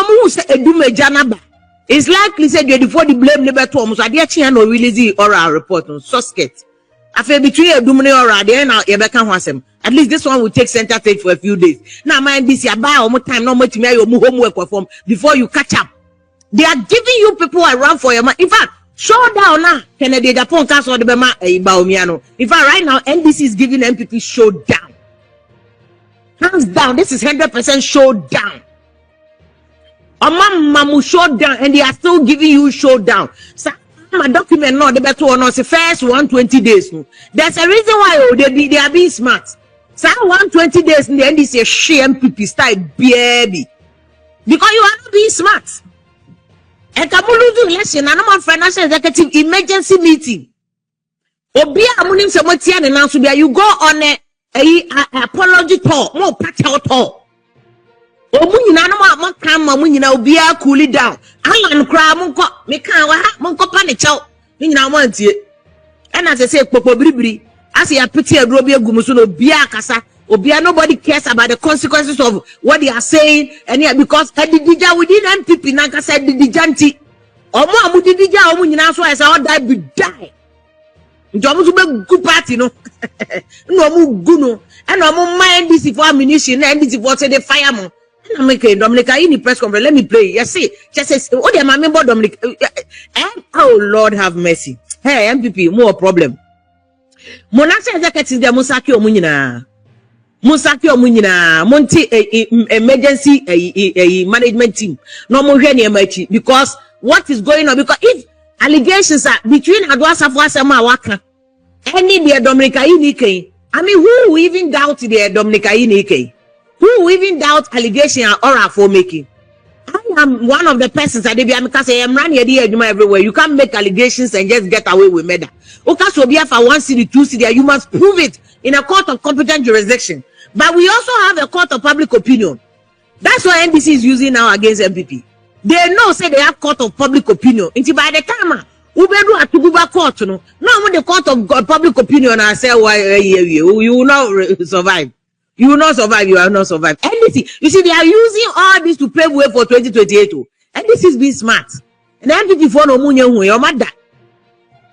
who say edume janaba. It's likely said you before the blame never to almost I didn't no release oral report on suspect. After between a dumini or there now, at least this one will take center stage for a few days. Now, mind this, you buy more time, no much your homework perform before you catch up. They are giving you people around for your money. In fact, showdown now. Ken Agyapong Showdown. In fact, right now, NDC is giving NPP showdown. Hands down, this is 100% showdown. Mamu showdown, and they are still giving you showdown. So, my document no the better one the first 120 days. There's a reason why they are being smart. So 120 days in the end is a MPP style baby. Because you are not being smart. And Kamulu election and I'm financial executive emergency meeting. Obia amunim semotia and now you go on a apology tour, more patch out tour. Omunyina no ma kan ma munyina obia cool it down. Alan kra monko me kan wa monko pa ne chew. Munyina mo antie. And as I say popo biribiri, as ya pity aduro bi agum so no obia kasa. Obia nobody cares about the consequences of what they are saying and yeah, because edidija within NPP na kasa edidijanti. Omo amudidija omunyina so as all die be die. Njomu so be good party no. No mu gu no. And omo mind this for ammunition and this for say the fire mo. Dominica in the press conference. Let me play. You see, just says, oh, they member Dominica. Oh Lord, have mercy. Hey, MPP, more problem. Monasa executive de Musaki Omunina. Musaki Omunina. Monty emergency management team. No more any because what is going on? Because if allegations are between Adwasa Fwasama Waka, any the Dominica in I mean, who even doubt the Dominica in Who even doubt allegation or for making? I am one of the persons that they because I am running everywhere. You can't make allegations and just get away with murder. Okay, so for 1 city, 2 city, you must prove it in a court of competent jurisdiction. But we also have a court of public opinion. That's what NDC is using now against MPP. They know, say they have court of public opinion. Until by the time Ubedu at Tuguba court, no, when the court of public opinion, I say, why you will not survive. You will not survive. You will not survive. NDC, you see, they are using all this to pave way for 2028. And this is being smart. And NDC for no money, your mother.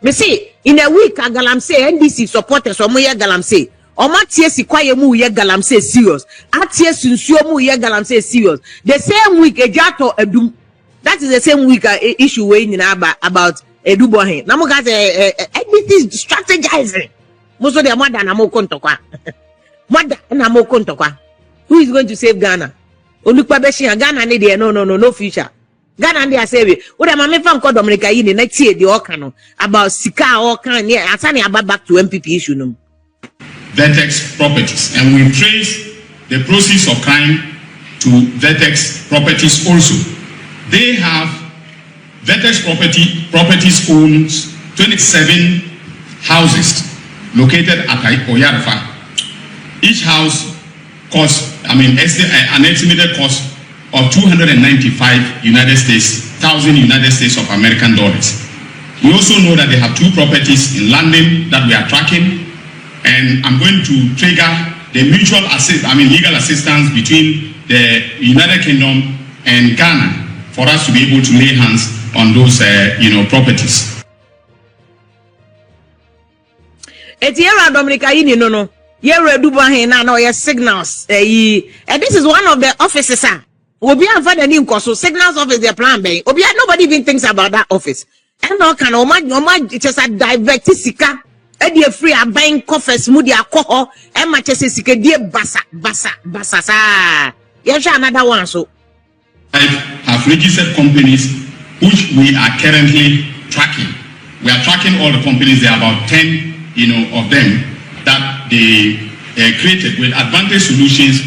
Me say, in a week, I galam say NDC supporters or moya galam say. Or Matia si kwaye mu ye galam say serious. Atia sunsuo mu ye galam say serious. The same week, a jato edum. That is the same week issue weighing in about edubohe. Namu guys, NDC is strategizing. Most of their mother namo kontokwa. Who is going to save Ghana? Ghana need no future. Ghana they are saving. What am I from Dominica in the next year? The Okano about Sika or can yeah, I about back to MPP issue. No. Vertex properties, and we trace the proceeds of crime to Vertex properties also. They have Vertex properties owns 27 houses located at Oyarafa. Each house costs, an estimated cost of 295 United States of American dollars. We also know that they have 2 properties in London that we are tracking, and I'm going to trigger the legal assistance between the United Kingdom and Ghana for us to be able to lay hands on those, properties. No. Your signals. And this is one of the offices. Obi and father name so signals office their plan bay. Obi nobody even thinks about that office. And no can it is a direct sika. And you free a buying coffers, moody alcohol, and my chest is dear bassa. Yes, another one. So I have registered companies which we are currently tracking. We are tracking all the companies. There are about 10, of them that they created with Advantage Solutions,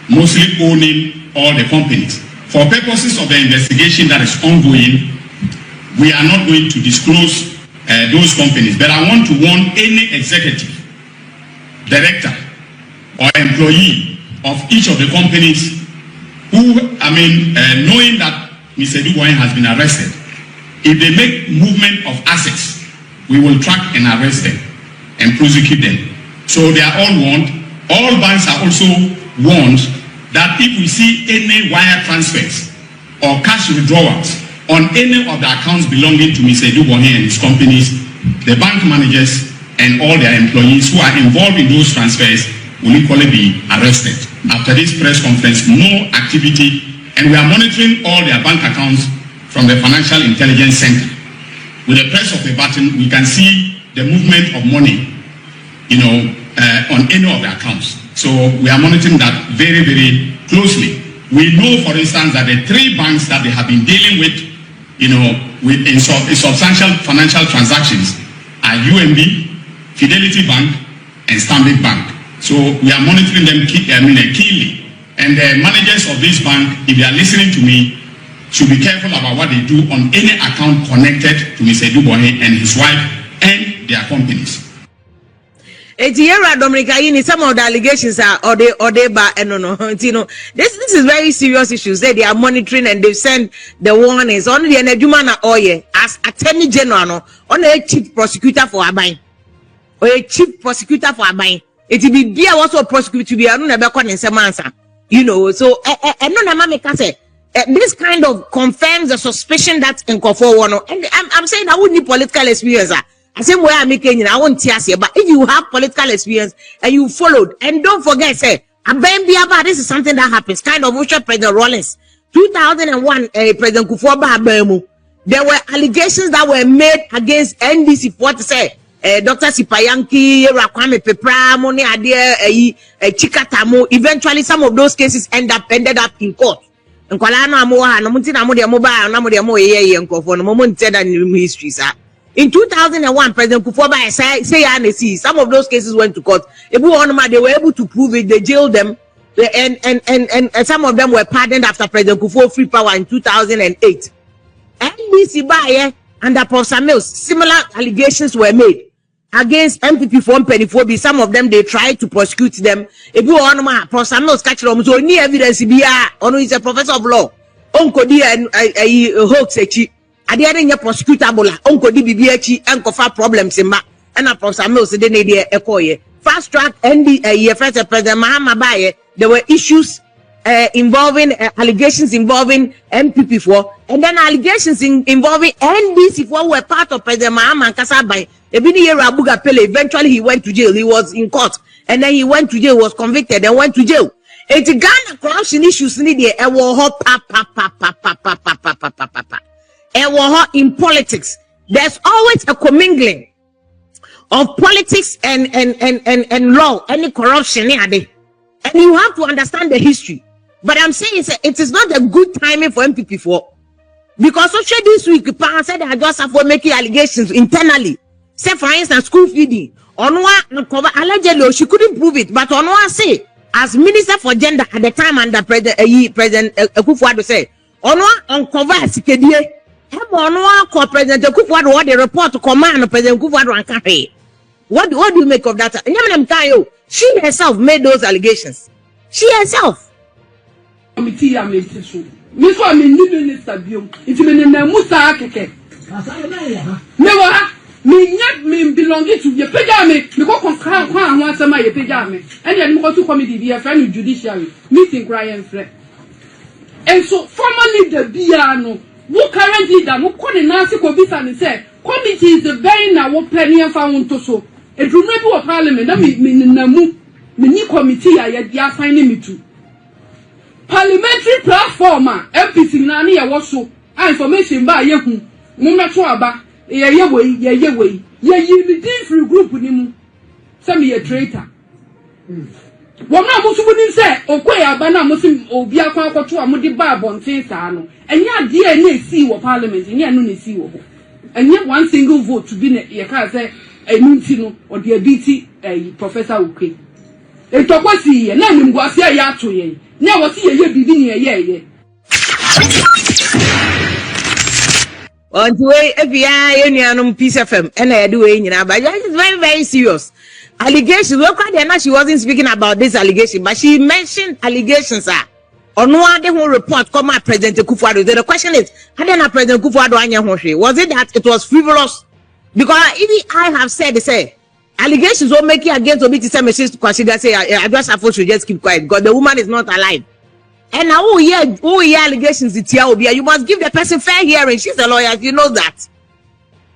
mostly owning all the companies. For purposes of the investigation that is ongoing, we are not going to disclose those companies, but I want to warn any executive, director, or employee of each of the companies who, knowing that Mr. Dubois has been arrested, if they make movement of assets, we will track and arrest them and prosecute them. So they are all warned. All banks are also warned that if we see any wire transfers or cash withdrawals on any of the accounts belonging to Mr. Agyapong and his companies, the bank managers and all their employees who are involved in those transfers will equally be arrested. After this press conference, no activity, and we are monitoring all their bank accounts from the Financial Intelligence Center. With the press of a button, we can see the movement of money, on any of the accounts. So we are monitoring that very, very closely. We know, for instance, that the 3 banks that they have been dealing with, in substantial financial transactions are UMB, Fidelity Bank, and Stanbic Bank. So we are monitoring them keenly. And the managers of this bank, if they are listening to me, should be careful about what they do on any account connected to Mr. Agyapong and his wife and their companies. Some of the allegations are this is very serious issues. They are monitoring and they send the warnings. Only the Nedumana Oye as Attorney General on a chief prosecutor for Abain. Or a chief prosecutor for Abain. It will be also prosecute to be a Semansa. So this kind of confirms the suspicion that in Kofo. And I'm saying I wouldn't need political experience. I say where I'm making I won't tear you, but if you have political experience and you followed, and don't forget, say, this is something that happens. Kind of Usher President Rollins, 2001, President Kufuor, there were allegations that were made against NDC for to say, Dr. Sipayanki, Rakwame Pepra, Moni Adia, Chikatamo. Eventually, some of those cases ended up in court. And Kolana Moa, Namutina Modia Mobile, Namodia Moye, and Kofo, no moment said that in history, sir. In 2001, President Kufuor say some of those cases went to court. They were able to prove it. They jailed them, and some of them were pardoned after President Kufuor free power in 2008. NDC by under Professor Mills, similar allegations were made against NPP-4 some of them they tried to prosecute them. If you want Professor Mills catch them, so any evidence be he's a professor of law. Uncle and hoax Adiaring prosecutable, Uncle DBH, Uncle Far problems in Ma, and a Professor Mills, the Nadia Ecoye. Fast track first President Mahama Baye, there were issues involving allegations involving NPP-4, and then allegations involving NDC-4 were part of President Mahama and Kasabai. Eventually he went to jail. He was in court, and then he went to jail, was convicted, and went to jail. It's Ghana corruption issues in politics. There's always a commingling of politics and law, any corruption, and you have to understand the history. But I'm saying it is not a good timing for NPP-4, because also this week, Pan said I just have for making allegations internally. Say for instance, school feeding. Onwa allegedly she couldn't prove it, but Onwa say as Minister for Gender at the time under President Akufo-Addo said Onwa uncover sikedie. Onwa President Akufo-Addo what the report to command President Akufo-Addo and campaign. What do you make of that? She herself made those allegations. She herself. Committee me so me new minister biom it me na musa keke me wa me belonging to ye pega me go kon kwa ho asema ye pega me and then me go to committee be a friend judiciary meeting crying friend. And so former leader bia no who current leader no ko ne na se ko bisa ne say committee is the very na wo penny fa wonto so edumre bi wo parliament na me na mu me ni committee ya ye dia assign me to parliamentary platform MPC na na ye so information ba ye hu mo meto aba ye we ye different group ni mu say me a traitor wo na mo so ni say okoye aba na mo sim obi akwa akoto a mo di ba bonten saa no enya de e na esi wo parliament enya no na esi wo enya one single vote to be ye ka say enunti no o de abiti Professor Ukwe etokwasi ye na nim gwase ya ato ye na wasi ye bibi ni ye on the way FBI Peace FM and I do but it's very, very serious. Allegations. She wasn't speaking about this allegation, but she mentioned allegations on one whole report come out President Akufo-Addo. The question is, President Akufo-Addo was it that it was frivolous? Because even I have said allegations won't make it against Obi to say message to consider say I just have to just keep quiet because the woman is not alive. And now who hear allegations it's here, you must give the person fair hearing. She's a lawyer, you know that.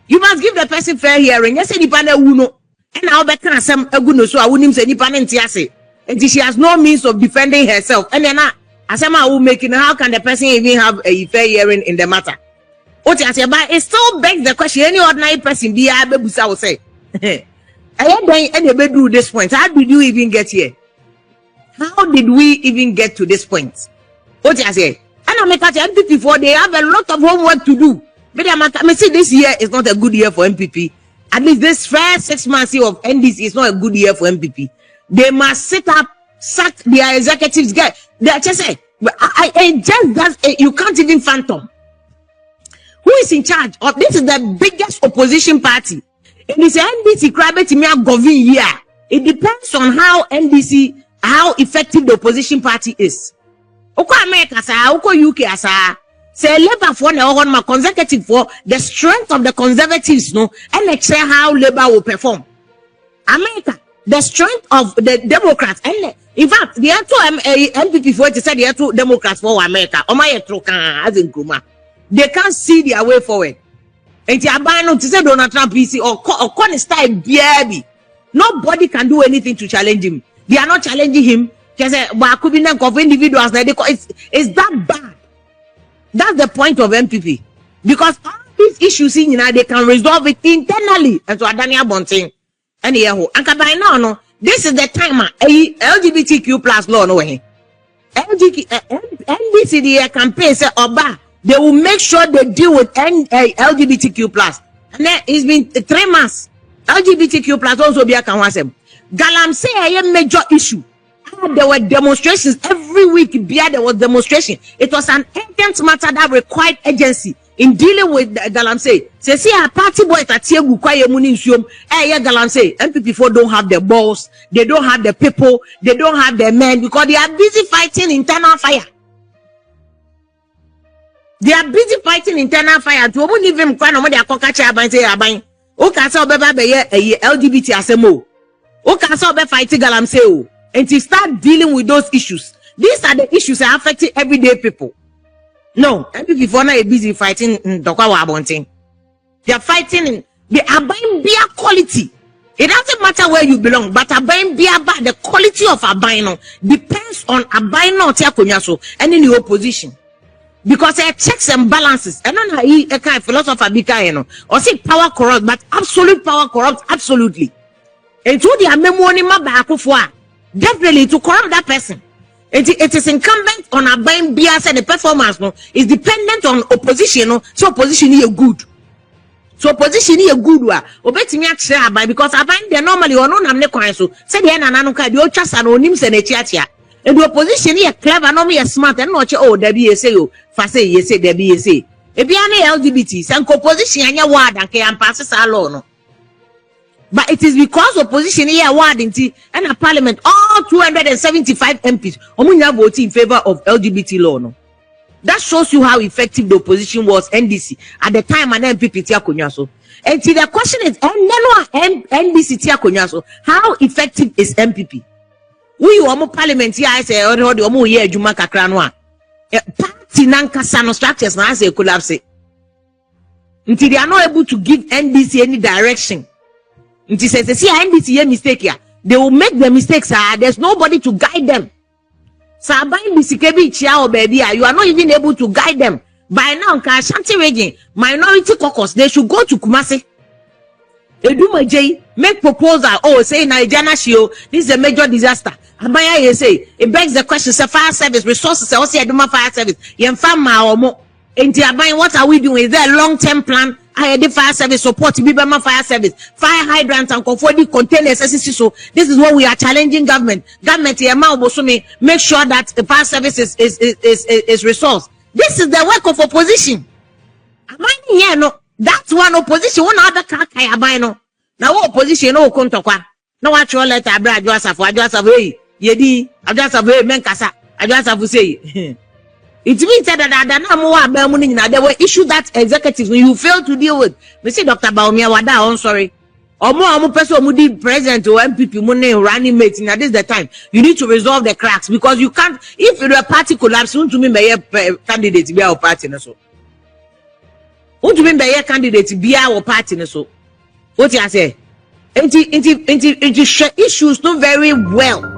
You must give the person fair hearing. Yes, any panel uno. And now better than some aguno, so I wouldn't say any panel tiase. And she has no means of defending herself. And then as I'm making, how can the person even have a fair hearing in the matter? But it still begs the question, any ordinary person be able to say, I don't do this point. How did you even get here? How did we even get to this point? What I say? And I make a NPP for they have a lot of homework to do. But I see this year is not a good year for NPP. At least this first 6 months of NDC is not a good year for NPP. They must sit up, sack their executives. They just say, you can't even phantom. Who is in charge of this? Is the biggest opposition party. It is NDC govern here. It depends on how effective the opposition party is. Oko America sa, oko UK asa. Say Labour for na consecutive for the strength of the conservatives no, and let's say how Labour will perform. America, the strength of the Democrats, and in fact, the two NPP for it said the two Democrats for America. As in Kuma, they can't see their way forward. And the abandon to say Donald Trump PC or corner style baby. Nobody can do anything to challenge him. They are not challenging him. Because of individuals, it's that bad. That's the point of MPP. Because all these issues in they can resolve it internally. And so Daniel Bonting. And by now, no, this is the time LGBTQ plus law no way. NDC campaign say Oba, they will make sure they deal with LGBTQ plus. And then it's been 3 months. LGBTQ plus also be a canwasem. Galamsey a major issue. There were demonstrations every week. There was demonstration. It was an intense matter that required agency in dealing with Galamsey. Say, see, a party boy at Tiagu Kwaye Munisium. Galamsey. MPP4 don't have the balls. They don't have the people. They don't have the men because they are busy fighting internal fire. They are busy fighting internal fire. To won't even find out their cockatcha abang say abang. Okay, so LGBT asemo. Okay, so fighting Galamsey. And to start dealing with those issues. These are the issues that are affecting everyday people. No, MPP4 now is busy fighting Dokwa Wabonting. They are fighting in they are buying beer quality. It doesn't matter where you belong, but buying beer the quality of abino depends on abino tiakonyaso and in the opposition. Because there are checks and balances. And then a kind of philosopher bika or say power corrupts, but absolute power corrupts absolutely. And to the memory for definitely to corrupt that person. It is incumbent on a buying bias and the performance is dependent on opposition. So opposition is good. So opposition is a good one. Obeti me actually by because I find they normally or no namne so say the nanuka the trust and onims and a chia. And the opposition is clever, no me smart and not there be a say you fast say yes there be a say. If you are LGBT, some opposition and your word and can pass alone. But it is because opposition here awarding and a parliament, all 275 MPs, Omunya voting in favor of LGBT law. No? That shows you how effective the opposition was, NDC, at the time and NPP Tiakonyaso. And the question is, NDC Tiakonyaso, how effective is MPP? We are parliament here, I say, or the Omu here, Jumaka Kranwa. Party Nankasano structures, I say, collapse. Until they are not able to give NDC any direction. It says, see, NDC mistake here. They will make the mistakes. There's nobody to guide them. So, you are not even able to guide them. By now, Ashanti region, minority caucus, they should go to Kumasi. Make proposal. Oh, say Nigeria, this is a major disaster. Abaya, say it begs the question. Say fire service resources. I also do my fire service. What are we doing? Is there a long-term plan? I had the fire service support, Bibama fire service, fire hydrants and comforting containers. So this is what we are challenging government. Government make sure that the fire service is resourced. This is the work of opposition. Here, no, that's one opposition. One other car now opposition no kontokwa. No what you let abra adjust hey yedi adjust menkasa adjust say. It means that there were issues that executives you failed to deal with. We see Dr. Baumia Wada, I'm sorry. Omo person who did president or MPP money running mate. Now this is the time you need to resolve the cracks because you can't. If your party collapse, want to be my candidate be our party na so. Want to be my candidate be our party na so. What you say? It issues not very well.